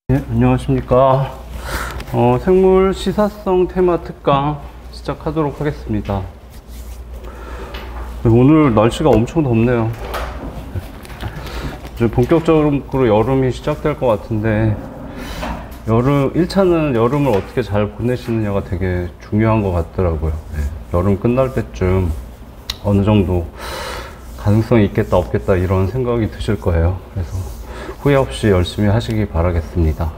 네, 안녕하십니까. 생물 시사성 테마 특강 시작하도록 하겠습니다. 오늘 날씨가 엄청 덥네요. 이제 본격적으로 여름이 시작될 것 같은데, 1차는 여름을 어떻게 잘 보내시느냐가 되게 중요한 것 같더라고요. 네, 여름 끝날 때쯤 어느 정도 가능성이 있겠다 없겠다 이런 생각이 드실 거예요. 그래서 후회 없이 열심히 하시기 바라겠습니다.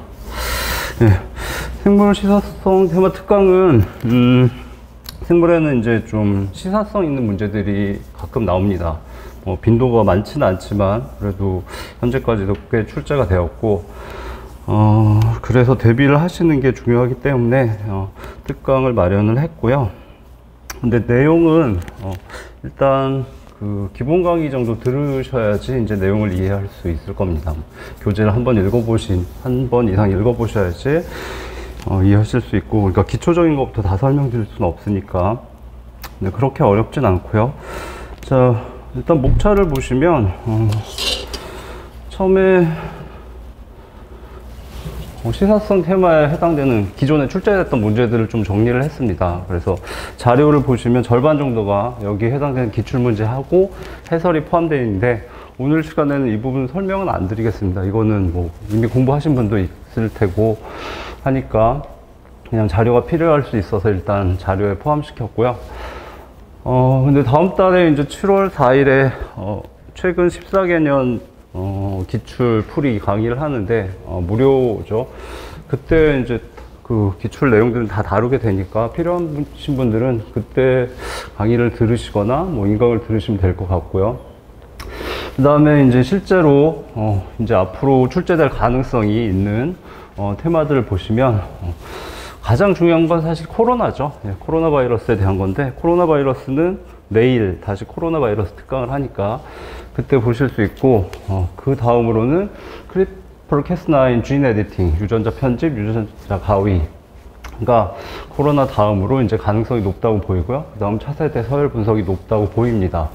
네, 생물 시사성 테마 특강은 생물에는 이제 좀 시사성 있는 문제들이 가끔 나옵니다. 빈도가 많지는 않지만 그래도 현재까지도 꽤 출제가 되었고, 그래서 대비를 하시는 게 중요하기 때문에 특강을 마련을 했고요. 근데 내용은 일단 그 기본 강의 정도 들으셔야지 이제 내용을 이해할 수 있을 겁니다. 교재를 한 번 이상 읽어보셔야지 이해하실 수 있고, 그러니까 기초적인 것부터 다 설명드릴 수는 없으니까. 근데 그렇게 어렵진 않고요. 자, 일단 목차를 보시면 처음에 시사성 테마에 해당되는 기존에 출제됐던 문제들을 좀 정리를 했습니다. 그래서 자료를 보시면 절반 정도가 여기에 해당되는 기출문제하고 해설이 포함되어 있는데, 오늘 시간에는 이 부분 설명은 안 드리겠습니다. 이거는 뭐 이미 공부하신 분도 있을 테고 하니까 그냥 자료가 필요할 수 있어서 일단 자료에 포함시켰고요. 근데 다음 달에 이제 7월 4일에 최근 14개년 기출 풀이 강의를 하는데, 무료죠. 그때 이제 그 기출 내용들은 다 다루게 되니까 필요한 분들은 그때 강의를 들으시거나 뭐 인강을 들으시면 될 것 같고요. 그 다음에 이제 실제로 이제 앞으로 출제될 가능성이 있는 테마들을 보시면 가장 중요한 건 사실 코로나죠. 예, 코로나 바이러스에 대한 건데, 코로나 바이러스는 내일 다시 코로나 바이러스 특강을 하니까 그때 보실 수 있고, 그 다음으로는 크리스퍼-캐스9 진 에디팅, 유전자 편집, 유전자 가위. 그러니까 코로나 다음으로 이제 가능성이 높다고 보이고요. 그 다음 차세대 서열 분석이 높다고 보입니다.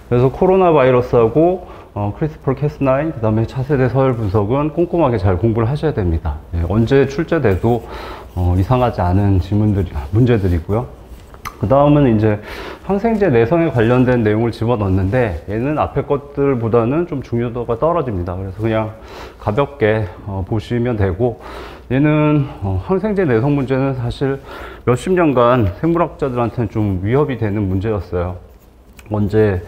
그래서 코로나 바이러스하고 크리스퍼-캐스9, 그 다음에 차세대 서열 분석은 꼼꼼하게 잘 공부를 하셔야 됩니다. 예, 언제 출제돼도 이상하지 않은 문제들이고요. 그 다음은 이제 항생제 내성에 관련된 내용을 집어넣는데, 얘는 앞에 것들보다는 좀 중요도가 떨어집니다. 그래서 그냥 가볍게 보시면 되고, 얘는 항생제 내성 문제는 사실 몇십 년간 생물학자들한테는 좀 위협이 되는 문제였어요. 언제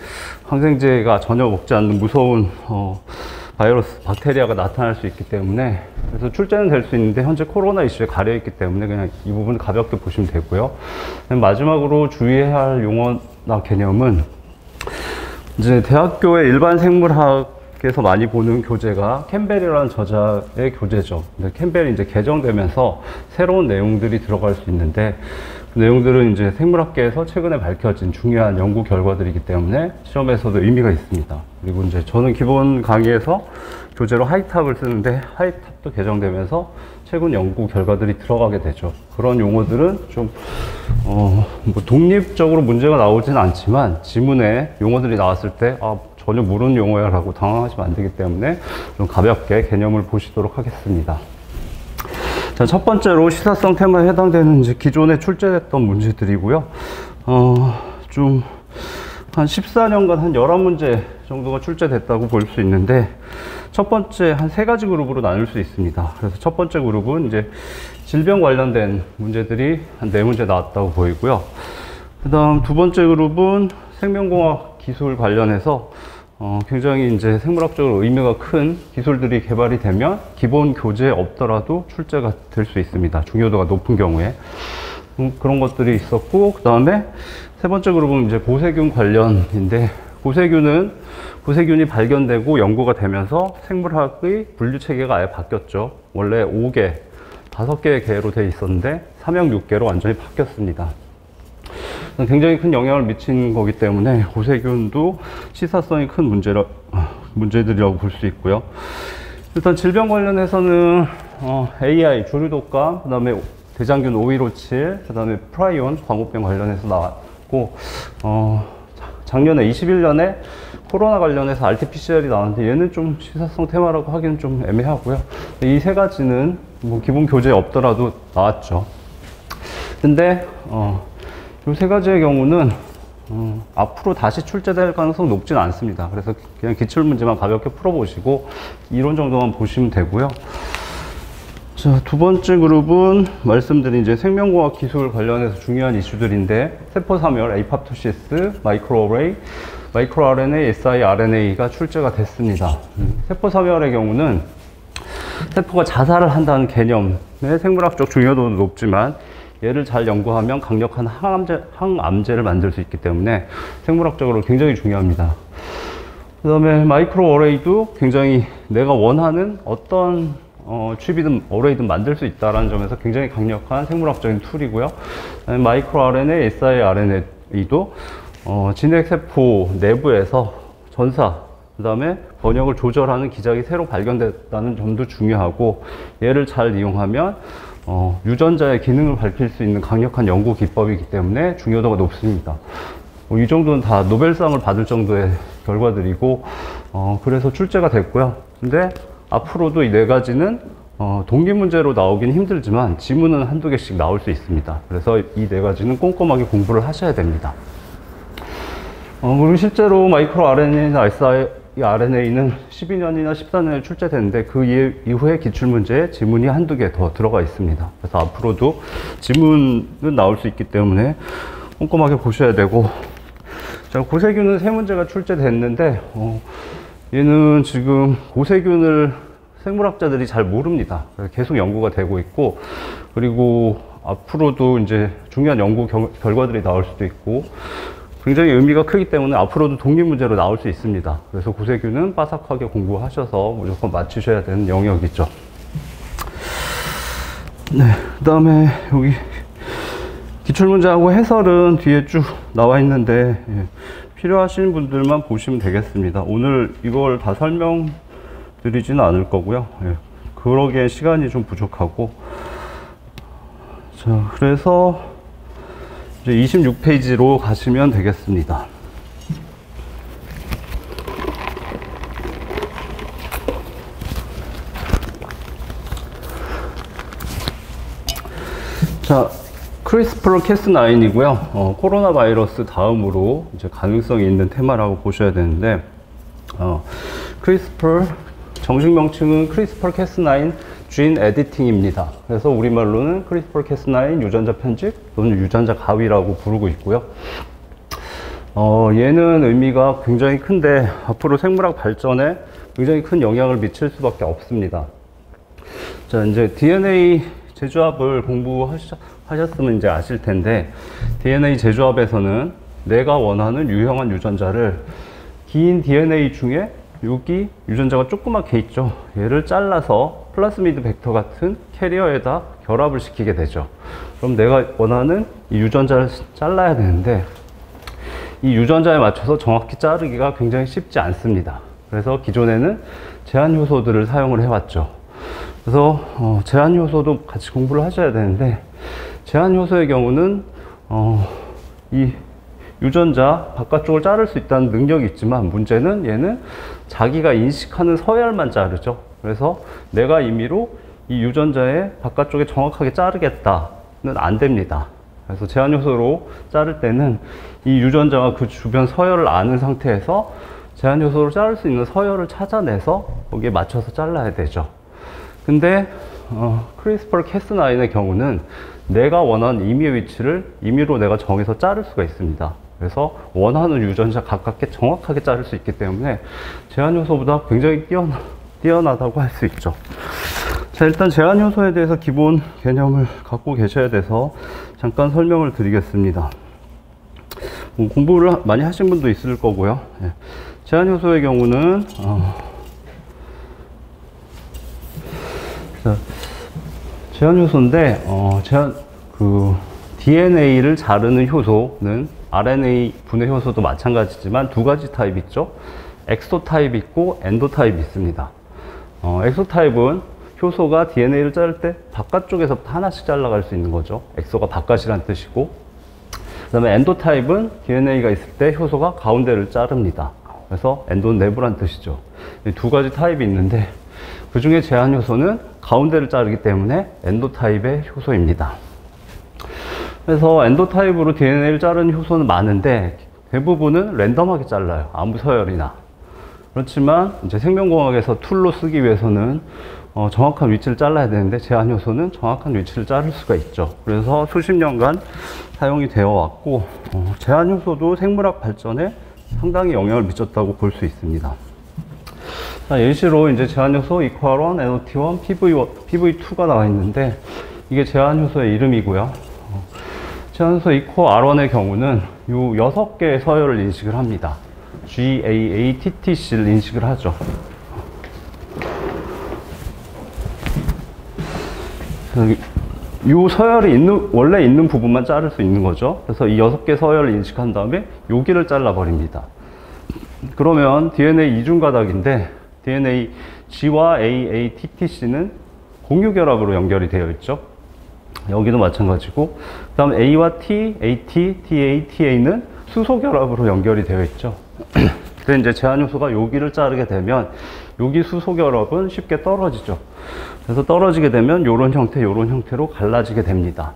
항생제가 전혀 먹지 않는 무서운 바이러스, 박테리아가 나타날 수 있기 때문에, 그래서 출제는 될 수 있는데 현재 코로나 이슈에 가려 있기 때문에 그냥 이 부분 가볍게 보시면 되고요. 마지막으로 주의해야 할 용어나 개념은, 이제 대학교의 일반 생물학에서 많이 보는 교재가 캠벨이라는 저자의 교재죠. 근데 캠벨이 이제 개정되면서 새로운 내용들이 들어갈 수 있는데, 그 내용들은 이제 생물학계에서 최근에 밝혀진 중요한 연구 결과들이기 때문에 시험에서도 의미가 있습니다. 그리고 이제 저는 기본 강의에서 교재로 하이탑을 쓰는데, 하이탑도 개정되면서 최근 연구 결과들이 들어가게 되죠. 그런 용어들은 좀 뭐 독립적으로 문제가 나오진 않지만 지문에 용어들이 나왔을 때 전혀 모르는 용어야 라고 당황하시면 안 되기 때문에 좀 가볍게 개념을 보시도록 하겠습니다. 자, 첫 번째로 시사성 테마에 해당되는 이제 기존에 출제됐던 문제들이고요. 좀 한 14년간 한 11문제 정도가 출제됐다고 볼 수 있는데, 첫 번째 한 3가지 그룹으로 나눌 수 있습니다. 그래서 첫 번째 그룹은 이제 질병 관련된 문제들이 한 4문제 나왔다고 보이고요. 그 다음 두 번째 그룹은 생명공학 기술 관련해서 굉장히 이제 생물학적으로 의미가 큰 기술들이 개발이 되면 기본 교재에 없더라도 출제가 될 수 있습니다. 중요도가 높은 경우에. 그런 것들이 있었고, 그 다음에 세 번째 그룹은 이제 고세균 관련인데, 고세균이 발견되고 연구가 되면서 생물학의 분류 체계가 아예 바뀌었죠. 원래 5개의 개로 되어 있었는데 3형 6개로 완전히 바뀌었습니다. 굉장히 큰 영향을 미친 거기 때문에 고세균도 시사성이 큰 문제들이라고 볼 수 있고요. 일단 질병 관련해서는 AI, 조류독감, 그 다음에 대장균 5157, 그 다음에 프라이온, 광우병 관련해서 나왔고, 작년에 21년에 코로나 관련해서 RT-PCR이 나왔는데 얘는 좀 시사성 테마라고 하기는 좀 애매하고요. 이 세 가지는 뭐 기본 교재에 없더라도 나왔죠. 근데 이 세 가지의 경우는 앞으로 다시 출제될 가능성은 높진 않습니다. 그래서 그냥 기출문제만 가볍게 풀어보시고 이론 정도만 보시면 되고요. 자, 두 번째 그룹은 말씀드린 이제 생명공학 기술 관련해서 중요한 이슈들인데 세포사멸, 에이팝토시스, 마이크로어레이, 마이크로RNA, siRNA가 출제가 됐습니다. 세포사멸의 경우는 세포가 자살을 한다는 개념의 생물학적 중요도는 높지만 얘를 잘 연구하면 강력한 항암제를 만들 수 있기 때문에 생물학적으로 굉장히 중요합니다. 그 다음에 마이크로어레이도 굉장히 내가 원하는 어떤 칩이든 어레이든 만들 수 있다는 점에서 굉장히 강력한 생물학적인 툴이고요. 마이크로RNA, siRNA도 진핵세포 내부에서 전사, 그 다음에 번역을 조절하는 기작이 새로 발견됐다는 점도 중요하고 얘를 잘 이용하면 유전자의 기능을 밝힐 수 있는 강력한 연구 기법이기 때문에 중요도가 높습니다. 이 정도는 다 노벨상을 받을 정도의 결과들이고 그래서 출제가 됐고요. 근데 앞으로도 이 네 가지는 동기문제로 나오긴 힘들지만 지문은 한두 개씩 나올 수 있습니다. 그래서 이 네 가지는 꼼꼼하게 공부를 하셔야 됩니다. 그리고 실제로 마이크로 RNA나 siRNA는 12년이나 14년에 출제됐는데 그 이후에 기출문제에 지문이 한두 개 더 들어가 있습니다. 그래서 앞으로도 지문은 나올 수 있기 때문에 꼼꼼하게 보셔야 되고, 자, 고세균은 세 문제가 출제됐는데 얘는 지금 고세균을 생물학자들이 잘 모릅니다. 계속 연구가 되고 있고, 그리고 앞으로도 이제 중요한 연구 결과들이 나올 수도 있고, 굉장히 의미가 크기 때문에 앞으로도 독립문제로 나올 수 있습니다. 그래서 고세균은 빠삭하게 공부하셔서 무조건 맞추셔야 되는 영역이죠. 네, 그 다음에 여기 기출문제하고 해설은 뒤에 쭉 나와 있는데, 필요하신 분들만 보시면 되겠습니다. 오늘 이걸 다 설명드리지는 않을 거고요. 그러기엔 시간이 좀 부족하고. 자, 그래서 이제 26페이지로 가시면 되겠습니다. 자, 크리스퍼-캐스9이고요. 코로나 바이러스 다음으로 이제 가능성이 있는 테마라고 보셔야 되는데, 크리스퍼 정식 명칭은 크리스퍼-캐스9 진 에디팅입니다. 그래서 우리말로는 크리스퍼-캐스9 유전자 편집 또는 유전자 가위라고 부르고 있고요. 얘는 의미가 굉장히 큰데 앞으로 생물학 발전에 굉장히 큰 영향을 미칠 수밖에 없습니다. 자, 이제 DNA 재조합을 공부하셨으면 이제 아실 텐데, DNA 재조합에서는 내가 원하는 유형한 유전자를 긴 DNA 중에 여기 유전자가 조그맣게 있죠. 얘를 잘라서 플라스미드 벡터 같은 캐리어에다 결합을 시키게 되죠. 그럼 내가 원하는 이 유전자를 잘라야 되는데 이 유전자에 맞춰서 정확히 자르기가 굉장히 쉽지 않습니다. 그래서 기존에는 제한 효소들을 사용을 해왔죠. 그래서 제한 효소도 같이 공부를 하셔야 되는데, 제한 효소의 경우는 이 유전자 바깥쪽을 자를 수 있다는 능력이 있지만 문제는 얘는 자기가 인식하는 서열만 자르죠. 그래서 내가 임의로 이 유전자의 바깥쪽에 정확하게 자르겠다는 안 됩니다. 그래서 제한 요소로 자를 때는 이 유전자가 그 주변 서열을 아는 상태에서 제한 요소로 자를 수 있는 서열을 찾아내서 거기에 맞춰서 잘라야 되죠. 근데 크리스퍼-캐스9의 경우는 내가 원하는 임의의 위치를 임의로 내가 정해서 자를 수가 있습니다. 그래서 원하는 유전자 가깝게 정확하게 자를 수 있기 때문에 제한 요소보다 굉장히 뛰어나다고 할 수 있죠. 자, 일단 제한 요소에 대해서 기본 개념을 갖고 계셔야 돼서 잠깐 설명을 드리겠습니다. 공부를 많이 하신 분도 있을 거고요. 제한 요소의 경우는 제한 요소인데 DNA를 자르는 효소는 RNA 분해 효소도 마찬가지지만 두 가지 타입 있죠. 엑소 타입 있고 엔도 타입 있습니다. 엑소 타입은 효소가 DNA를 자를 때 바깥쪽에서부터 하나씩 잘라갈 수 있는 거죠. 엑소가 바깥이란 뜻이고, 다음에 엔도 타입은 DNA가 있을 때 효소가 가운데를 자릅니다. 그래서 엔도는 내부란 뜻이죠. 이 두 가지 타입이 있는데 그 중에 제한 효소는 가운데를 자르기 때문에 엔도 타입의 효소입니다. 그래서 엔도 타입으로 DNA를 자르는 효소는 많은데 대부분은 랜덤하게 잘라요. 아무 서열이나. 그렇지만 이제 생명공학에서 툴로 쓰기 위해서는 정확한 위치를 잘라야 되는데 제한 효소는 정확한 위치를 자를 수가 있죠. 그래서 수십 년간 사용이 되어 왔고 제한 효소도 생물학 발전에 상당히 영향을 미쳤다고 볼 수 있습니다. 자, 예시로 이제 제한 효소 이퀄1, NOT1, PV2가 나와 있는데 이게 제한 효소의 이름이고요. 제한 효소 이퀄 R1의 경우는 요 6개의 서열을 인식을 합니다. GAA, TTC를 인식을 하죠. 이 서열이 원래 있는 부분만 자를 수 있는 거죠. 그래서 이 6개 서열을 인식한 다음에 여기를 잘라버립니다. 그러면 DNA 이중가닥인데 DNA G와 AA, TTC는 공유결합으로 연결이 되어 있죠. 여기도 마찬가지고 그 다음 A와 T, AT, TA, TA는 수소결합으로 연결이 되어 있죠. 근데 이제 제한 효소가 여기를 자르게 되면 여기 수소결합은 쉽게 떨어지죠. 그래서 떨어지게 되면 이런 형태로 갈라지게 됩니다.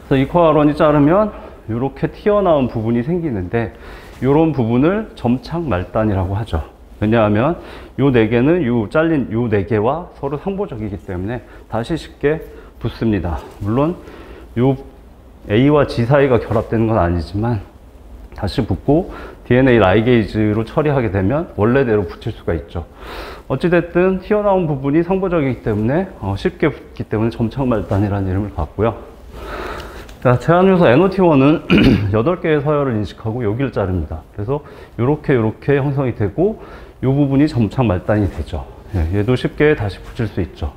그래서 이퀄1이 자르면 이렇게 튀어나온 부분이 생기는데 이런 부분을 점착 말단이라고 하죠. 왜냐하면 이 4개는 이 잘린 이 4개와 서로 상보적이기 때문에 다시 쉽게 붙습니다. 물론 이 A와 G 사이가 결합되는 건 아니지만 다시 붙고 DNA 라이게이즈로 처리하게 되면 원래대로 붙일 수가 있죠. 어찌됐든 튀어나온 부분이 상보적이기 때문에 쉽게 붙기 때문에 점착말단이라는 이름을 갖고요. 자, 제한 효소 NOT1은 8개의 서열을 인식하고 여기를 자릅니다. 그래서 이렇게 형성이 되고 이 부분이 점착말단이 되죠. 얘도 쉽게 다시 붙일 수 있죠.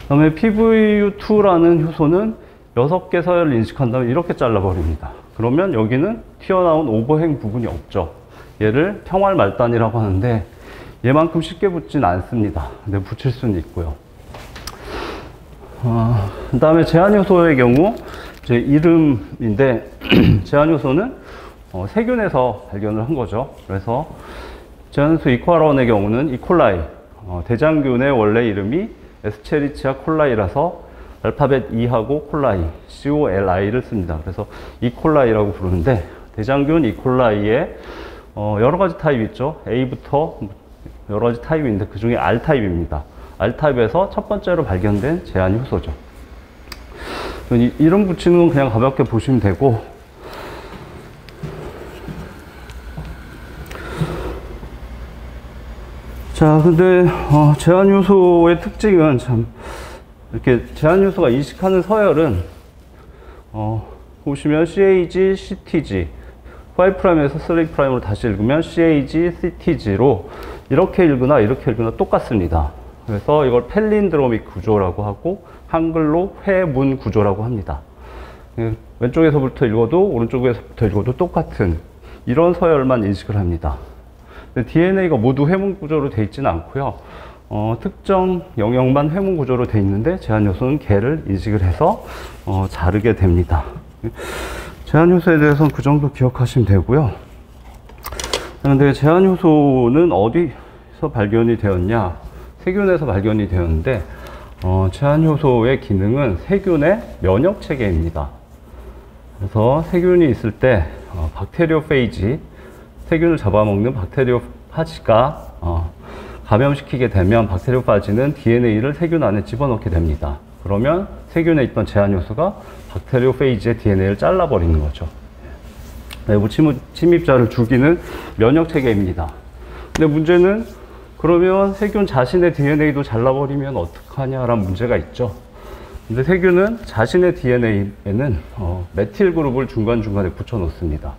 그 다음에 PVU2라는 효소는 6개 서열을 인식한 다음에 이렇게 잘라버립니다. 그러면 여기는 튀어나온 오버행 부분이 없죠. 얘를 평활말단이라고 하는데 얘만큼 쉽게 붙진 않습니다. 근데 붙일 수는 있고요. 그 다음에 제한효소의 경우 제 이름인데 제한효소는 세균에서 발견을 한 거죠. 그래서 제한효소 이퀄1의 경우는 이콜라이, 대장균의 원래 이름이 에스체리치아 콜라이라서 알파벳 E하고 콜라이, COLI를 씁니다. 그래서 이콜라이라고 부르는데 대장균 이콜라이에 여러 가지 타입이 있죠. A부터 여러 가지 타입이 있는데 그 중에 R타입입니다. R타입에서 첫 번째로 발견된 제한 효소죠. 이름 붙이는 건 그냥 가볍게 보시면 되고 자, 근데 제한 효소의 특징은 참 이렇게 제한 효소가 인식하는 서열은 보시면 CAG, CTG 5'에서 3'으로 다시 읽으면 CAG, CTG로 이렇게 읽으나 이렇게 읽으나 똑같습니다. 그래서 이걸 펠린드로믹 구조라고 하고 한글로 회문 구조라고 합니다. 왼쪽에서부터 읽어도 오른쪽에서부터 읽어도 똑같은 이런 서열만 인식을 합니다. DNA가 모두 회문 구조로 되어 있지는 않고요. 특정 영역만 회문 구조로 되어 있는데 제한 요소는 걔를 인식을 해서 자르게 됩니다. 제한 요소에 대해서는 그 정도 기억하시면 되고요. 그런데 제한 요소는 어디서 발견이 되었냐? 세균에서 발견이 되었는데 제한 효소의 기능은 세균의 면역 체계입니다. 그래서 세균이 있을 때 박테리오페이지, 세균을 잡아먹는 박테리오파지가 감염시키게 되면 박테리오파지는 DNA를 세균 안에 집어넣게 됩니다. 그러면 세균에 있던 제한 효소가 박테리오페이지의 DNA를 잘라버리는 거죠. 내부 침입자를 죽이는 면역 체계입니다. 근데 문제는 그러면 세균 자신의 DNA도 잘라버리면 어떡하냐라는 문제가 있죠. 근데 세균은 자신의 DNA에는 메틸 그룹을 중간중간에 붙여 놓습니다.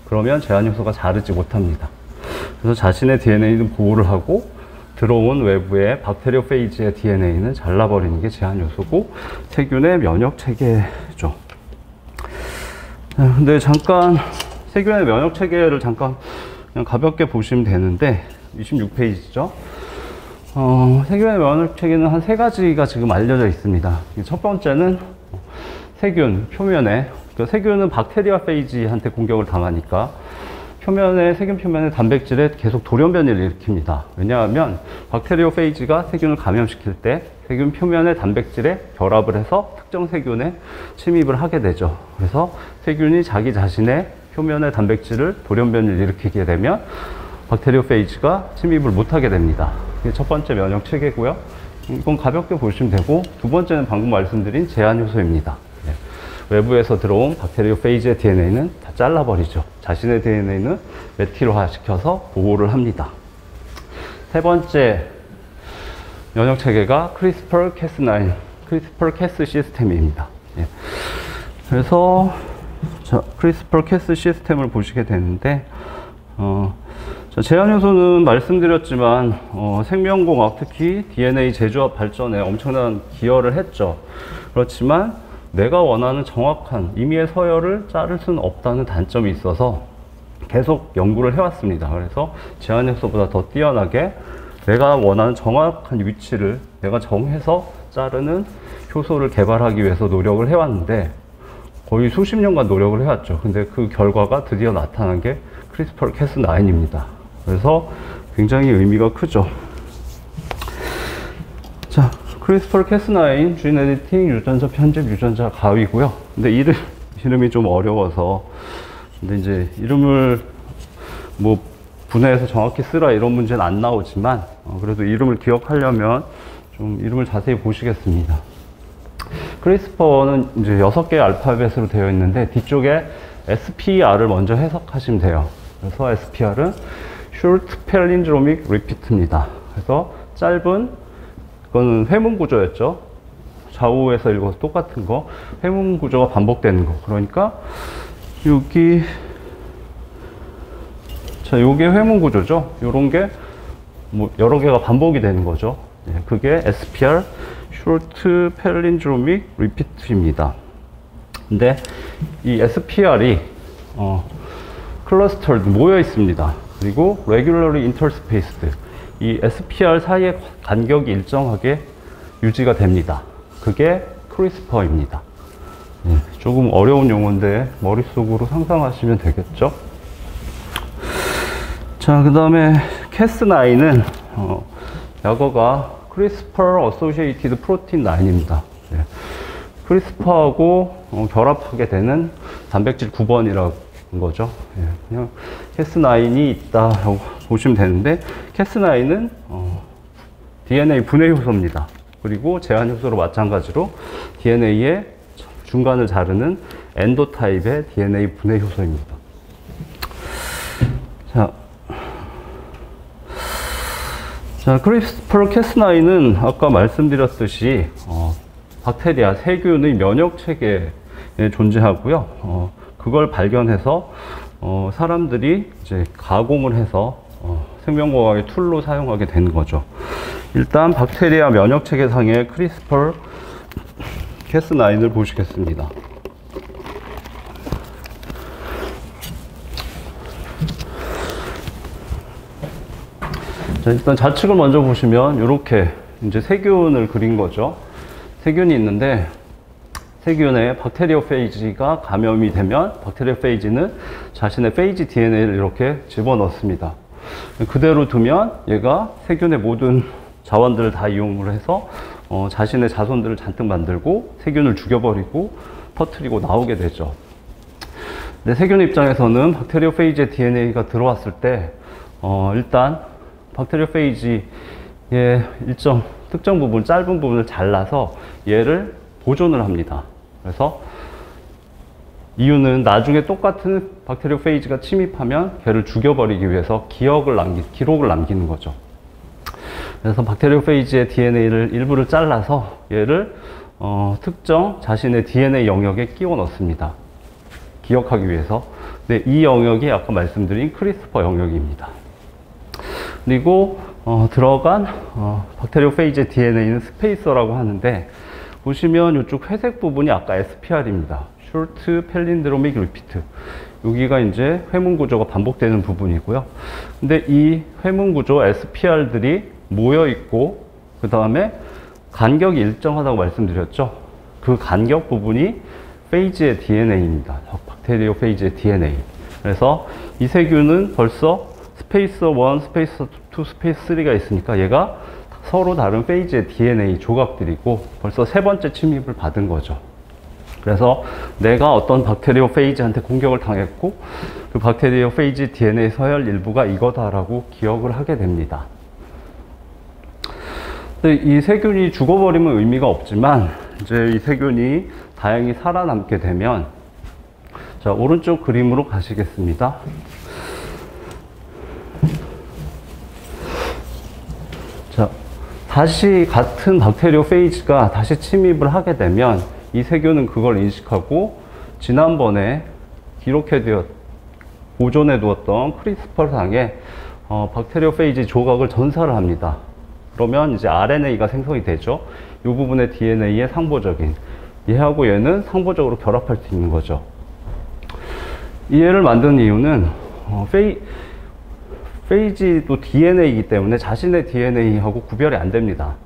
그러면 제한 효소가 자르지 못합니다. 그래서 자신의 DNA는 보호를 하고 들어온 외부의 박테리오페이지의 DNA는 잘라버리는 게 제한 요소고 세균의 면역 체계죠. 근데 잠깐 세균의 면역 체계를 잠깐 그냥 가볍게 보시면 되는데 26페이지죠. 세균의 면역 체계는 한 3가지가 지금 알려져 있습니다. 첫 번째는 세균 표면에 그러니까 세균은 박테리아 페이지한테 공격을 당하니까 세균 표면의 단백질에 계속 돌연변이를 일으킵니다. 왜냐하면 박테리오 페이지가 세균을 감염시킬 때 세균 표면의 단백질에 결합을 해서 특정 세균에 침입을 하게 되죠. 그래서 세균이 자기 자신의 표면의 단백질을 돌연변이를 일으키게 되면 박테리오 페이지가 침입을 못하게 됩니다. 이게 첫 번째 면역 체계고요. 이건 가볍게 보시면 되고, 두 번째는 방금 말씀드린 제한 요소입니다. 외부에서 들어온 박테리오 페이지의 DNA는 다 잘라버리죠. 자신의 DNA는 메틸화 시켜서 보호를 합니다. 세 번째 면역 체계가 CRISPR-Cas9, CRISPR-Cas 시스템입니다. 그래서 CRISPR-Cas 시스템을 보시게 되는데, 제한 요소는 말씀드렸지만 생명공학, 특히 DNA 재조합 발전에 엄청난 기여를 했죠. 그렇지만 내가 원하는 정확한 임의의 서열을 자를 수는 없다는 단점이 있어서 계속 연구를 해왔습니다. 그래서 제한 요소보다 더 뛰어나게 내가 원하는 정확한 위치를 내가 정해서 자르는 효소를 개발하기 위해서 노력을 해왔는데, 거의 수십 년간 노력을 해왔죠. 근데 그 결과가 드디어 나타난 게 CRISPR-Cas9입니다. 그래서 굉장히 의미가 크죠. 자, CRISPR-Cas9 진 에디팅 유전자 편집 유전자 가위고요. 근데 이름이 좀 어려워서, 근데 이제 이름을 뭐 분해해서 정확히 쓰라 이런 문제는 안 나오지만 그래도 이름을 기억하려면 좀 이름을 자세히 보시겠습니다. 크리스퍼는 이제 6개의 알파벳으로 되어 있는데 뒤쪽에 SPR을 먼저 해석하시면 돼요. 그래서 SPR은 Short Palindromic Repeat입니다. 그래서 짧은, 이거는 회문 구조였죠. 좌우에서 읽어서 똑같은 거, 회문 구조가 반복되는 거. 그러니까 여기, 자, 요게 회문 구조죠. 요런 게 뭐 여러 개가 반복이 되는 거죠. 그게 SPR, Short Palindromic Repeat입니다. 근데 이 SPR이 clustered, 모여 있습니다. 그리고 regularly interspaced, 이 SPR 사이의 간격이 일정하게 유지가 됩니다. 그게 CRISPR입니다. 조금 어려운 용어인데 머릿속으로 상상하시면 되겠죠? 자, 그 다음에 Cas9은 약어가 CRISPR Associated Protein 9입니다. 크리스퍼하고 결합하게 되는 단백질 9번이라는 거죠. 그냥 Cas9이 있다라고 보시면 되는데, Cas9은 DNA 분해 효소입니다. 그리고 제한 효소로 마찬가지로 DNA의 중간을 자르는 엔도 타입의 DNA 분해 효소입니다. 자, CRISPR-Cas9는 아까 말씀드렸듯이 박테리아, 세균의 면역 체계에 존재하고요. 그걸 발견해서 사람들이 이제 가공을 해서 생명공학의 툴로 사용하게 되는 거죠. 일단 박테리아 면역 체계상의 CRISPR-Cas9을 보시겠습니다. 자, 일단 좌측을 먼저 보시면 이렇게 이제 세균을 그린 거죠. 세균이 있는데, 세균의 박테리오페이지가 감염이 되면 박테리오페이지는 자신의 페이지 DNA를 이렇게 집어넣습니다. 그대로 두면 얘가 세균의 모든 자원들을 다 이용을 해서 자신의 자손들을 잔뜩 만들고 세균을 죽여버리고 터뜨리고 나오게 되죠. 근데 세균 입장에서는 박테리오페이지의 DNA가 들어왔을 때 일단 박테리오페이지의 일정 특정 부분, 짧은 부분을 잘라서 얘를 보존을 합니다. 그래서 이유는 나중에 똑같은 박테리오페이지가 침입하면 걔를 죽여버리기 위해서 기록을 남기는 거죠. 그래서 박테리오페이지의 DNA를 일부를 잘라서 얘를 특정 자신의 DNA 영역에 끼워 넣습니다. 기억하기 위해서. 근데 이 영역이 아까 말씀드린 크리스퍼 영역입니다. 그리고 들어간 박테리오페이지의 DNA는 스페이서라고 하는데, 보시면 이쪽 회색 부분이 아까 SPR입니다. Short Palindromic Repeat. 여기가 이제 회문 구조가 반복되는 부분이고요. 근데 이 회문 구조 SPR들이 모여 있고, 그 다음에 간격이 일정하다고 말씀드렸죠. 그 간격 부분이 페이지의 DNA입니다. 박테리오 페이지의 DNA. 그래서 이 세균은 벌써 스페이스 1, 스페이스 2, 스페이스 3가 있으니까 얘가 서로 다른 페이지의 DNA 조각들이고 벌써 세 번째 침입을 받은 거죠. 그래서 내가 어떤 박테리오 페이지한테 공격을 당했고 그 박테리오 페이지 DNA 서열 일부가 이거다라고 기억을 하게 됩니다. 근데 이 세균이 죽어버리면 의미가 없지만 이제 이 세균이 다행히 살아남게 되면, 자, 오른쪽 그림으로 가시겠습니다. 자, 다시 같은 박테리오 페이지가 다시 침입을 하게 되면 이 세균은 그걸 인식하고 지난번에 보존해 두었던 크리스퍼 상에 박테리오 페이지 조각을 전사를 합니다. 그러면 이제 RNA가 생성이 되죠. 이 부분의 DNA의 상보적인, 얘하고 얘는 상보적으로 결합할 수 있는 거죠. 이 얘를 만든 이유는 페이지도 DNA이기 때문에 자신의 DNA하고 구별이 안 됩니다.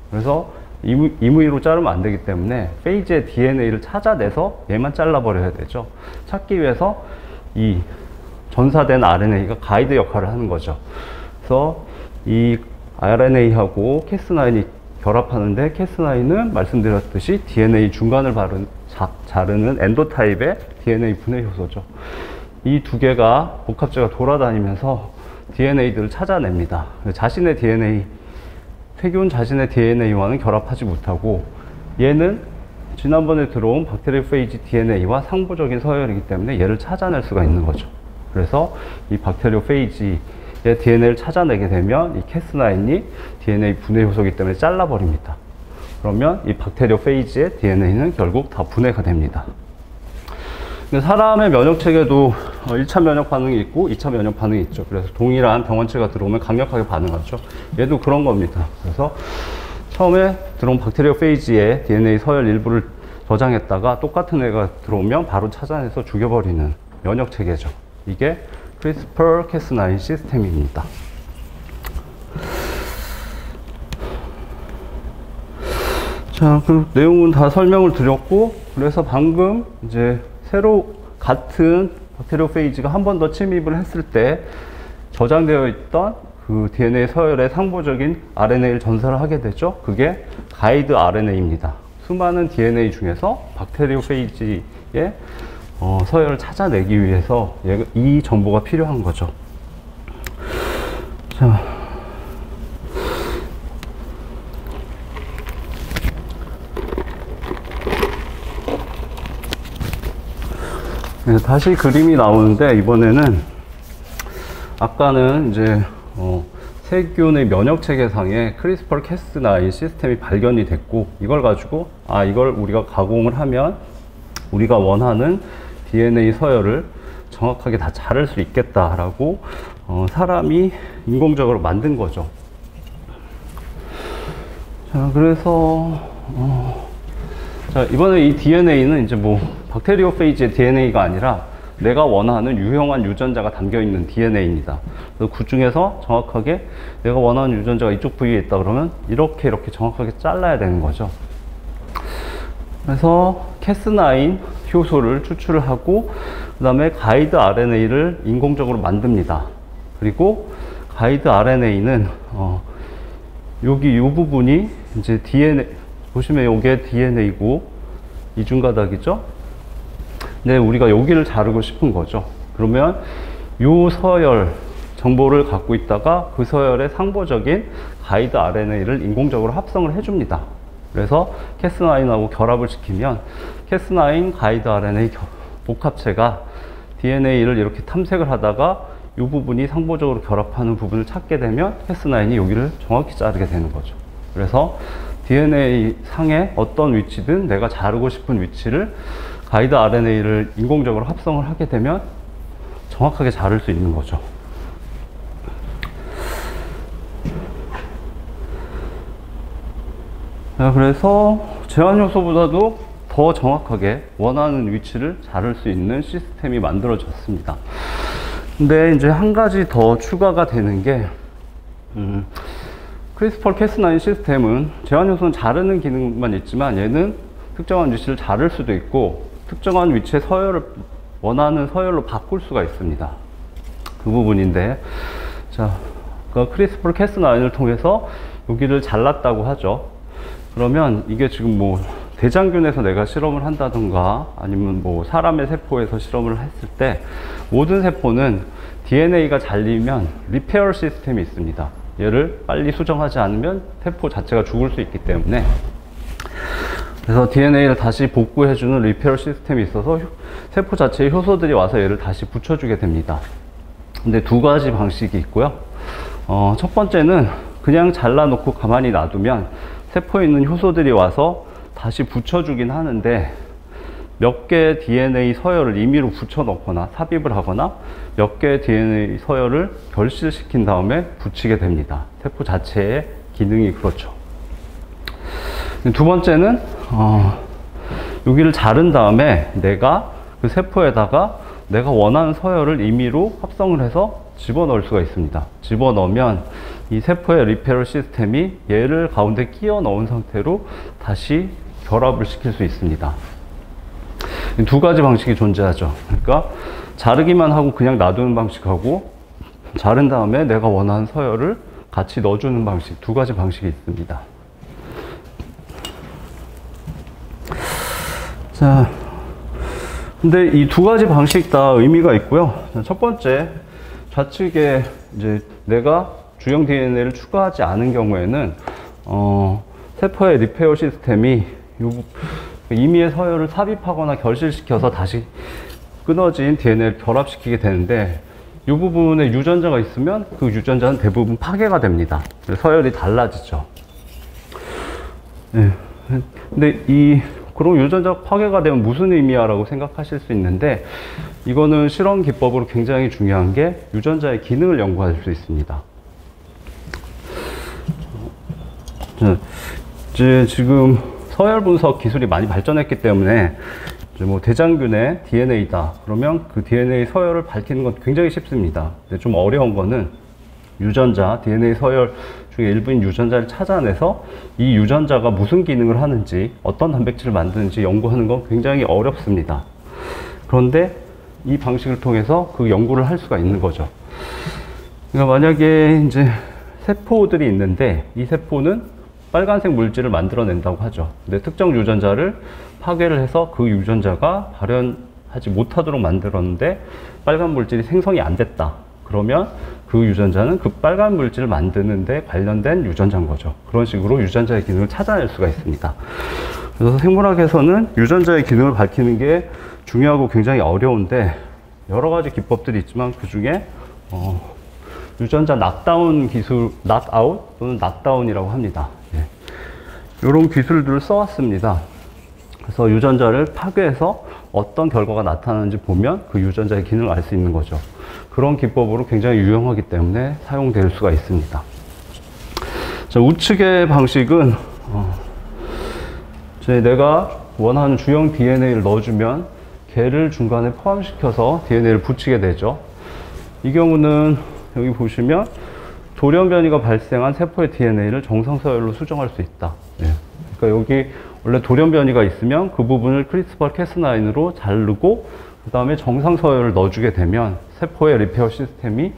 그래서 임의로 자르면 안 되기 때문에 페이지의 DNA를 찾아내서 얘만 잘라버려야 되죠. 찾기 위해서 이 전사된 RNA가 가이드 역할을 하는 거죠. 그래서 이 RNA하고 Cas9이 결합하는데, Cas9은 말씀드렸듯이 DNA 중간을 자르는 엔도타입의 DNA 분해 효소죠. 이 두 개가 복합체가 돌아다니면서 DNA들을 찾아냅니다. 자신의 DNA, 세균 자신의 DNA와는 결합하지 못하고, 얘는 지난번에 들어온 박테리오페이지 DNA와 상보적인 서열이기 때문에 얘를 찾아낼 수가 있는 거죠. 그래서 이 박테리오페이지의 DNA를 찾아내게 되면 이 Cas9이 DNA 분해 효소이기 때문에 잘라버립니다. 그러면 이 박테리오페이지의 DNA는 결국 다 분해가 됩니다. 사람의 면역 체계도 1차 면역 반응이 있고 2차 면역 반응이 있죠. 그래서 동일한 병원체가 들어오면 강력하게 반응하죠. 얘도 그런 겁니다. 그래서 처음에 들어온 박테리오페이지의 DNA 서열 일부를 저장했다가 똑같은 애가 들어오면 바로 찾아내서 죽여버리는 면역 체계죠. 이게 CRISPR-Cas9 시스템입니다. 자, 그 내용은 다 설명을 드렸고, 그래서 방금 이제 새로 같은 박테리오페이지가 한 번 더 침입을 했을 때 저장되어 있던 그 DNA 서열의 상보적인 RNA를 전사를 하게 되죠. 그게 가이드 RNA입니다. 수많은 DNA 중에서 박테리오페이지의 서열을 찾아내기 위해서 이 정보가 필요한 거죠. 자, 다시 그림이 나오는데, 이번에는 아까는 이제 세균의 면역 체계상에 CRISPR-Cas9 시스템이 발견이 됐고, 이걸 가지고 이걸 우리가 가공을 하면 우리가 원하는 DNA 서열을 정확하게 다 자를 수 있겠다라고 사람이 인공적으로 만든 거죠. 자, 그래서 자, 이번에 이 DNA는 이제 박테리오페이지의 DNA가 아니라 내가 원하는 유형한 유전자가 담겨 있는 DNA입니다. 그래서 그 중에서 정확하게 내가 원하는 유전자가 이쪽 부위에 있다 그러면 이렇게 정확하게 잘라야 되는 거죠. 그래서 Cas9 효소를 추출을 하고, 그 다음에 가이드 RNA를 인공적으로 만듭니다. 그리고 가이드 RNA는 여기 이 부분이 이제 DNA, 보시면 이게 DNA고 이중가닥이죠. 네, 우리가 여기를 자르고 싶은 거죠. 그러면 이 서열 정보를 갖고 있다가 그 서열의 상보적인 가이드 RNA를 인공적으로 합성을 해줍니다. 그래서 Cas9하고 결합을 시키면 Cas9 가이드 RNA 복합체가 DNA를 이렇게 탐색을 하다가 이 부분이 상보적으로 결합하는 부분을 찾게 되면 Cas9이 여기를 정확히 자르게 되는 거죠. 그래서 DNA 상의 어떤 위치든 내가 자르고 싶은 위치를 가이드 RNA를 인공적으로 합성을 하게 되면 정확하게 자를 수 있는 거죠. 그래서 제한 요소보다도 더 정확하게 원하는 위치를 자를 수 있는 시스템이 만들어졌습니다. 근데 이제 한 가지 더 추가가 되는 게, CRISPR-Cas9 시스템은 제한 요소는 자르는 기능만 있지만 얘는 특정한 위치를 자를 수도 있고 특정한 위치에 서열을 원하는 서열로 바꿀 수가 있습니다. 그 부분인데, 자, 그 크리스퍼 캐스9을 통해서 여기를 잘랐다고 하죠. 그러면 이게 지금 뭐 대장균에서 내가 실험을 한다던가 아니면 뭐 사람의 세포에서 실험을 했을 때 모든 세포는 DNA가 잘리면 리페어 시스템이 있습니다. 얘를 빨리 수정하지 않으면 세포 자체가 죽을 수 있기 때문에, 그래서 DNA를 다시 복구해주는 리페어 시스템이 있어서 세포 자체의 효소들이 와서 얘를 다시 붙여주게 됩니다. 근데 두 가지 방식이 있고요. 첫 번째는 그냥 잘라놓고 가만히 놔두면 세포에 있는 효소들이 와서 다시 붙여주긴 하는데, 몇 개의 DNA 서열을 임의로 붙여넣거나 삽입을 하거나 몇 개의 DNA 서열을 결실시킨 다음에 붙이게 됩니다. 세포 자체의 기능이 그렇죠. 두 번째는 여기를 자른 다음에 내가 그 세포에다가 내가 원하는 서열을 임의로 합성을 해서 집어넣을 수가 있습니다. 집어넣으면 이 세포의 리페어 시스템이 얘를 가운데 끼워 넣은 상태로 다시 결합을 시킬 수 있습니다. 두 가지 방식이 존재하죠. 그러니까 자르기만 하고 그냥 놔두는 방식하고 자른 다음에 내가 원하는 서열을 같이 넣어주는 방식, 두 가지 방식이 있습니다. 자, 근데 이 두 가지 방식 다 의미가 있고요. 첫 번째, 좌측에 이제 내가 주형 DNA를 추가하지 않은 경우에는 세포의 리페어 시스템이 임의의 서열을 삽입하거나 결실시켜서 다시 끊어진 DNA를 결합시키게 되는데, 이 부분에 유전자가 있으면 그 유전자는 대부분 파괴가 됩니다. 서열이 달라지죠. 네. 근데 그럼 유전자 파괴가 되면 무슨 의미야 라고 생각하실 수 있는데, 이거는 실험 기법으로 굉장히 중요한 게 유전자의 기능을 연구할 수 있습니다. 이제 지금 서열 분석 기술이 많이 발전했기 때문에 이제 뭐 대장균의 DNA다 그러면 그 DNA 서열을 밝히는 건 굉장히 쉽습니다. 근데 좀 어려운 거는 유전자, DNA 서열 중에 일부인 유전자를 찾아내서 이 유전자가 무슨 기능을 하는지, 어떤 단백질을 만드는지 연구하는 건 굉장히 어렵습니다. 그런데 이 방식을 통해서 그 연구를 할 수가 있는 거죠. 그러니까 만약에 이제 세포들이 있는데 이 세포는 빨간색 물질을 만들어낸다고 하죠. 근데 특정 유전자를 파괴를 해서 그 유전자가 발현하지 못하도록 만들었는데 빨간 물질이 생성이 안 됐다. 그러면 그 유전자는 그 빨간 물질을 만드는데 관련된 유전자인 거죠. 그런 식으로 유전자의 기능을 찾아낼 수가 있습니다. 그래서 생물학에서는 유전자의 기능을 밝히는 게 중요하고 굉장히 어려운데, 여러 가지 기법들이 있지만 그 중에 유전자 낙다운 기술, 낙아웃 또는 낙다운이라고 합니다. 이런 기술들을 써왔습니다. 그래서 유전자를 파괴해서 어떤 결과가 나타나는지 보면 그 유전자의 기능을 알 수 있는 거죠. 그런 기법으로 굉장히 유용하기 때문에 사용될 수가 있습니다. 자, 우측의 방식은 이제 내가 원하는 주형 DNA를 넣어주면 걔를 중간에 포함시켜서 DNA를 붙이게 되죠. 이 경우는 여기 보시면 돌연 변이가 발생한 세포의 DNA를 정상 서열로 수정할 수 있다. 그러니까 여기 원래 돌연 변이가 있으면 그 부분을 크리스퍼 캐스9으로 자르고 그 다음에 정상 서열을 넣어주게 되면 세포의 리페어 시스템이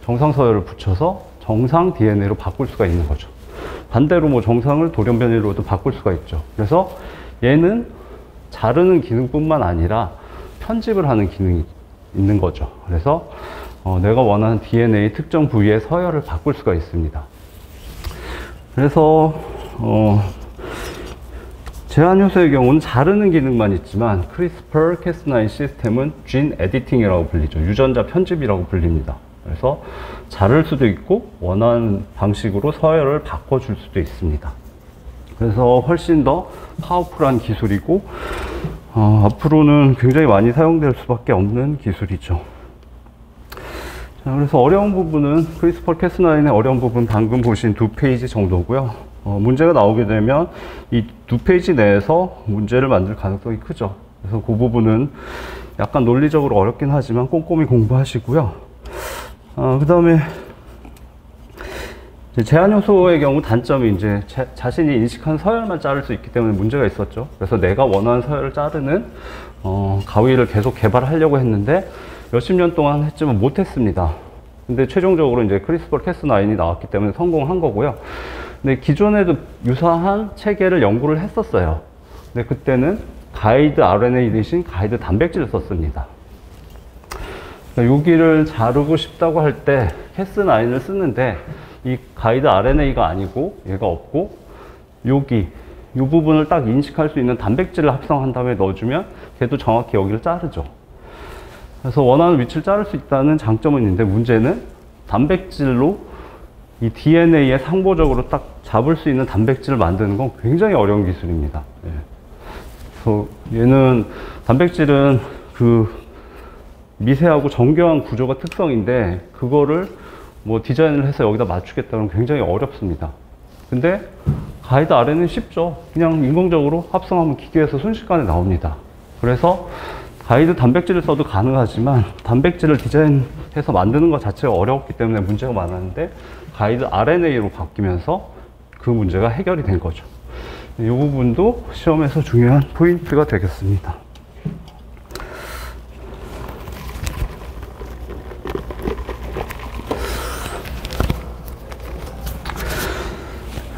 정상 서열을 붙여서 정상 DNA로 바꿀 수가 있는 거죠. 반대로 뭐 정상을 돌연 변이로도 바꿀 수가 있죠. 그래서 얘는 자르는 기능뿐만 아니라 편집을 하는 기능이 있는 거죠. 그래서 내가 원하는 DNA 특정 부위의 서열을 바꿀 수가 있습니다. 그래서 제한 효소의 경우는 자르는 기능만 있지만 크리스퍼 캐스9 시스템은 진 에디팅이라고 불리죠. 유전자 편집이라고 불립니다. 그래서 자를 수도 있고 원하는 방식으로 서열을 바꿔줄 수도 있습니다. 그래서 훨씬 더 파워풀한 기술이고 앞으로는 굉장히 많이 사용될 수밖에 없는 기술이죠. 자, 그래서 어려운 부분은 크리스퍼 캐스9의 어려운 부분 방금 보신 2페이지 정도고요. 문제가 나오게 되면 이 2페이지 내에서 문제를 만들 가능성이 크죠. 그래서 그 부분은 약간 논리적으로 어렵긴 하지만 꼼꼼히 공부하시고요. 그 다음에 제한 요소의 경우 단점이 이제 자신이 인식한 서열만 자를 수 있기 때문에 문제가 있었죠. 그래서 내가 원하는 서열을 자르는 가위를 계속 개발하려고 했는데 몇십 년 동안 했지만 못했습니다. 근데 최종적으로 이제 크리스퍼 캐스9이 나왔기 때문에 성공한 거고요. 근데 기존에도 유사한 체계를 연구를 했었어요. 근데 그때는 가이드 RNA 대신 가이드 단백질을 썼습니다. 여기를 자르고 싶다고 할 때 캐스9을 쓰는데 이 가이드 RNA가 아니고 얘가 없고 여기 이 부분을 딱 인식할 수 있는 단백질을 합성한 다음에 넣어주면 걔도 정확히 여기를 자르죠. 그래서 원하는 위치를 자를 수 있다는 장점은 있는데 문제는 단백질로 이 DNA에 상보적으로 딱 잡을 수 있는 단백질을 만드는 건 굉장히 어려운 기술입니다. 예. 그래서 얘는 단백질은 그 미세하고 정교한 구조가 특성인데 그거를 뭐 디자인을 해서 여기다 맞추겠다면 굉장히 어렵습니다. 근데 가이드 RNA는 쉽죠. 그냥 인공적으로 합성하면 기계에서 순식간에 나옵니다. 그래서 가이드 단백질을 써도 가능하지만 단백질을 디자인해서 만드는 것 자체가 어려웠기 때문에 문제가 많았는데 가이드 RNA로 바뀌면서 그 문제가 해결이 된 거죠. 이 부분도 시험에서 중요한 포인트가 되겠습니다.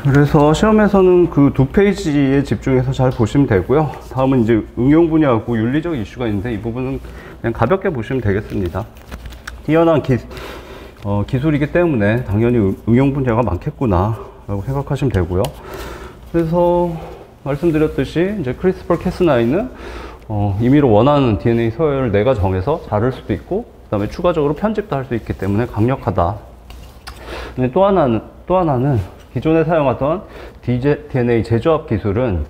그래서 시험에서는 그 두 페이지에 집중해서 잘 보시면 되고요. 다음은 이제 응용 분야하고 윤리적 이슈가 있는데 이 부분은 그냥 가볍게 보시면 되겠습니다. 뛰어난 기술이기 때문에 당연히 응용 분야가 많겠구나 라고 생각하시면 되고요. 그래서 말씀드렸듯이 이제 크리스퍼 캐스9는 임의로 원하는 DNA 서열을 내가 정해서 자를 수도 있고 그 다음에 추가적으로 편집도 할 수 있기 때문에 강력하다. 근데 또 하나는 기존에 사용하던 DNA 재조합 기술은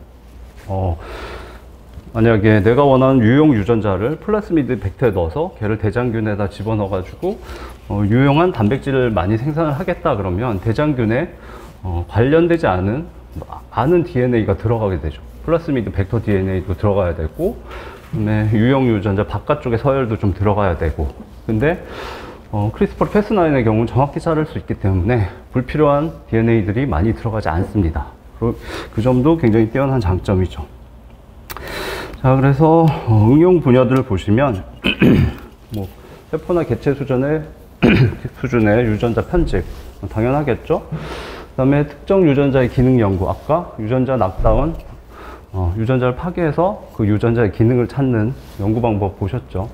만약에 내가 원하는 유용 유전자를 플라스미드 벡터에 넣어서 걔를 대장균에다 집어넣어 가지고 유용한 단백질을 많이 생산을 하겠다 그러면 대장균에 관련되지 않은 DNA가 들어가게 되죠. 플라스미드 벡터 DNA도 들어가야 되고 그다음에 유용 유전자 바깥쪽에 서열도 좀 들어가야 되고 근데 크리스퍼 캐스9의 경우는 정확히 자를 수 있기 때문에 불필요한 DNA들이 많이 들어가지 않습니다. 그 점도 굉장히 뛰어난 장점이죠. 자, 그래서 응용 분야들을 보시면 뭐 세포나 개체 수준의 유전자 편집 당연하겠죠. 그 다음에 특정 유전자의 기능 연구, 아까 유전자 낙다운 유전자를 파괴해서 그 유전자의 기능을 찾는 연구 방법 보셨죠.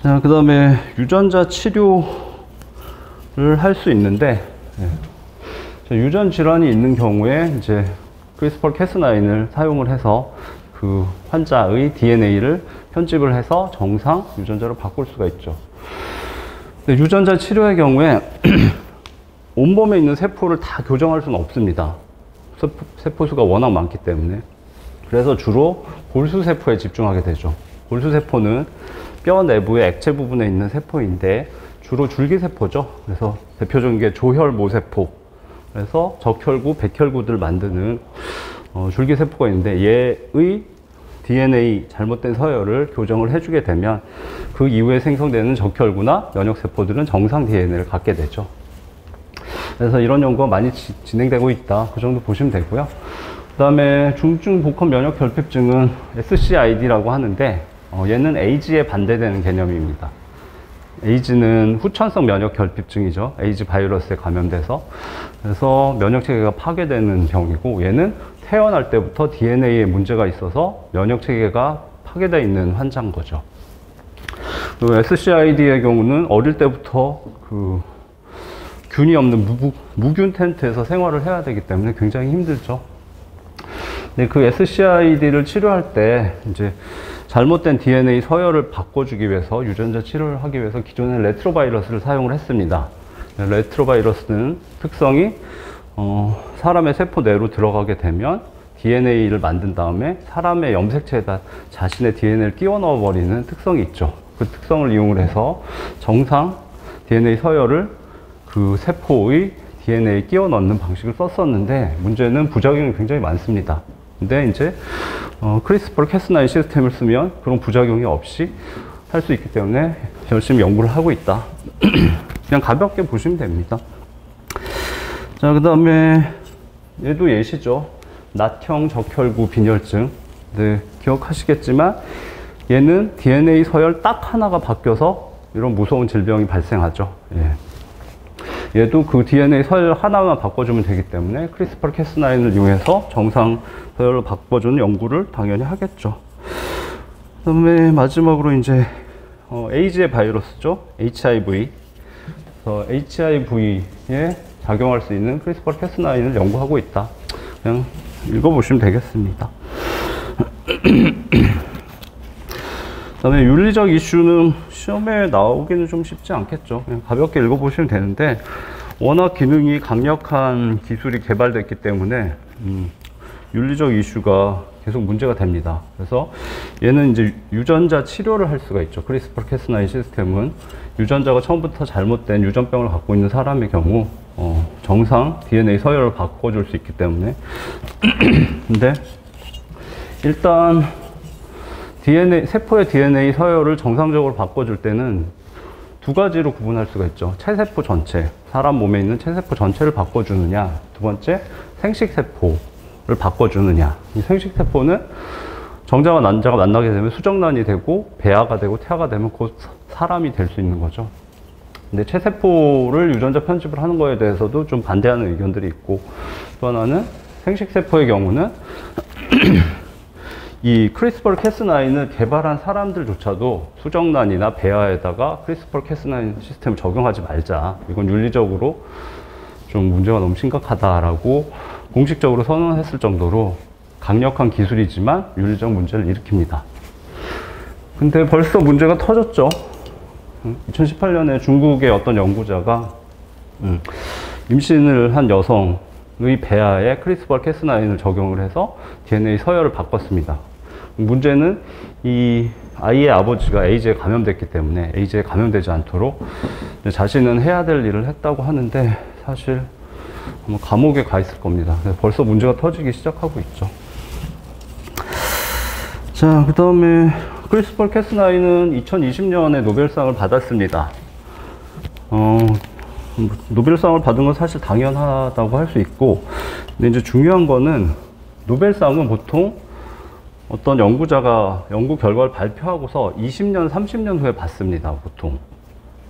자, 그 다음에 유전자 치료를 할 수 있는데, 유전 질환이 있는 경우에 이제 크리스퍼 캐스9을 사용을 해서 그 환자의 DNA를 편집을 해서 정상 유전자로 바꿀 수가 있죠. 근데 유전자 치료의 경우에 온몸에 있는 세포를 다 교정할 수는 없습니다. 세포수가 워낙 많기 때문에. 그래서 주로 골수세포에 집중하게 되죠. 골수세포는 뼈 내부의 액체 부분에 있는 세포인데 주로 줄기세포죠. 그래서 대표적인 게 조혈모세포. 그래서 적혈구, 백혈구들 만드는 줄기세포가 있는데 얘의 DNA 잘못된 서열을 교정을 해주게 되면 그 이후에 생성되는 적혈구나 면역세포들은 정상 DNA를 갖게 되죠. 그래서 이런 연구가 많이 진행되고 있다. 그 정도 보시면 되고요. 그 다음에 중증 복합 면역 결핍증은 SCID라고 하는데 얘는 에이즈에 반대되는 개념입니다. 에이즈는 후천성 면역 결핍증이죠. 에이즈 바이러스에 감염돼서. 그래서 면역체계가 파괴되는 병이고 얘는 태어날 때부터 DNA에 문제가 있어서 면역체계가 파괴되어 있는 환자인 거죠. 그리고 SCID의 경우는 어릴 때부터 그 균이 없는 무균 텐트에서 생활을 해야 되기 때문에 굉장히 힘들죠. 근데 그 SCID를 치료할 때 이제 잘못된 DNA 서열을 바꿔주기 위해서 유전자 치료를 하기 위해서 기존에 레트로바이러스를 사용을 했습니다. 레트로바이러스는 특성이 사람의 세포 내로 들어가게 되면 DNA를 만든 다음에 사람의 염색체에다 자신의 DNA를 끼워 넣어 버리는 특성이 있죠. 그 특성을 이용을 해서 정상 DNA 서열을 그 세포의 DNA에 끼워 넣는 방식을 썼었는데 문제는 부작용이 굉장히 많습니다. 근데 이제 크리스퍼 캐스9 시스템을 쓰면 그런 부작용이 없이 할 수 있기 때문에 열심히 연구를 하고 있다. 그냥 가볍게 보시면 됩니다. 자, 그 다음에 얘도 예시죠. 낫형 적혈구 빈혈증. 네, 기억하시겠지만 얘는 DNA 서열 딱 하나가 바뀌어서 이런 무서운 질병이 발생하죠. 예. 얘도 그 DNA 서열 하나만 바꿔주면 되기 때문에 크리스퍼 캐스9을 이용해서 정상 서열로 바꿔주는 연구를 당연히 하겠죠. 그 다음에 마지막으로 이제 에이즈의 바이러스죠. HIV. 그래서 HIV에 작용할 수 있는 크리스퍼 캐스9을 연구하고 있다. 그냥 읽어보시면 되겠습니다. 그다음에 윤리적 이슈는 시험에 나오기는 좀 쉽지 않겠죠. 그냥 가볍게 읽어보시면 되는데 워낙 기능이 강력한 기술이 개발됐기 때문에 윤리적 이슈가 계속 문제가 됩니다. 그래서 얘는 이제 유전자 치료를 할 수가 있죠. 크리스퍼 캐스9 시스템은 유전자가 처음부터 잘못된 유전병을 갖고 있는 사람의 경우 정상 DNA 서열을 바꿔줄 수 있기 때문에 근데 일단 세포의 DNA 서열을 정상적으로 바꿔줄 때는 두 가지로 구분할 수가 있죠. 체세포 전체, 사람 몸에 있는 체세포 전체를 바꿔주느냐, 두 번째 생식세포를 바꿔주느냐. 이 생식세포는 정자와 난자가 만나게 되면 수정란이 되고 배아가 되고 태아가 되면 곧 사람이 될 수 있는 거죠. 근데 체세포를 유전자 편집을 하는 거에 대해서도 좀 반대하는 의견들이 있고, 또 하나는 생식세포의 경우는 이 크리스퍼 캐스9을 개발한 사람들조차도 수정란이나 배아에다가 크리스퍼 캐스9 시스템을 적용하지 말자. 이건 윤리적으로 좀 문제가 너무 심각하다라고 공식적으로 선언했을 정도로 강력한 기술이지만 윤리적 문제를 일으킵니다. 근데 벌써 문제가 터졌죠. 2018년에 중국의 어떤 연구자가 임신을 한 여성의 배아에 크리스퍼 캐스9을 적용을 해서 DNA 서열을 바꿨습니다. 문제는 이 아이의 아버지가 에이즈에 감염됐기 때문에 에이즈에 감염되지 않도록 자신은 해야 될 일을 했다고 하는데 사실 아마 감옥에 가 있을 겁니다. 벌써 문제가 터지기 시작하고 있죠. 자, 그 다음에 크리스퍼 캐스9은 2020년에 노벨상을 받았습니다. 노벨상을 받은 건 사실 당연하다고 할 수 있고, 근데 이제 중요한 거는 노벨상은 보통 어떤 연구자가 연구 결과를 발표하고서 20년, 30년 후에 받습니다, 보통.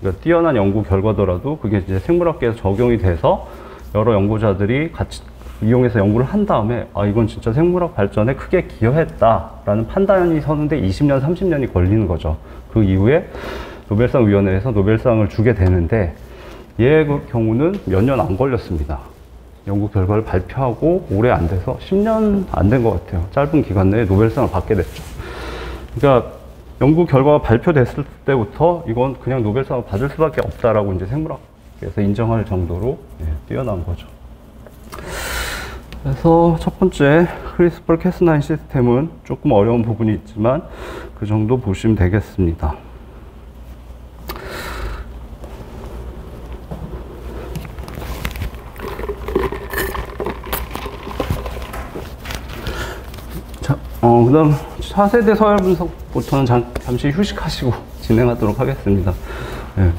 그러니까 뛰어난 연구 결과더라도 그게 이제 생물학계에서 적용이 돼서 여러 연구자들이 같이 이용해서 연구를 한 다음에 아, 이건 진짜 생물학 발전에 크게 기여했다라는 판단이 서는데 20년, 30년이 걸리는 거죠. 그 이후에 노벨상 위원회에서 노벨상을 주게 되는데 얘의 경우는 몇 년 안 걸렸습니다. 연구 결과를 발표하고 오래 안 돼서 10년 안 된 것 같아요. 짧은 기간 내에 노벨상을 받게 됐죠. 그러니까 연구 결과가 발표됐을 때부터 이건 그냥 노벨상을 받을 수밖에 없다라고 이제 생물학에서 인정할 정도로 뛰어난 거죠. 그래서 첫 번째 크리스퍼 캐스9 시스템은 조금 어려운 부분이 있지만 그 정도 보시면 되겠습니다. 자, 그 다음 4세대 서열 분석부터는 잠시 휴식하시고 진행하도록 하겠습니다. 네.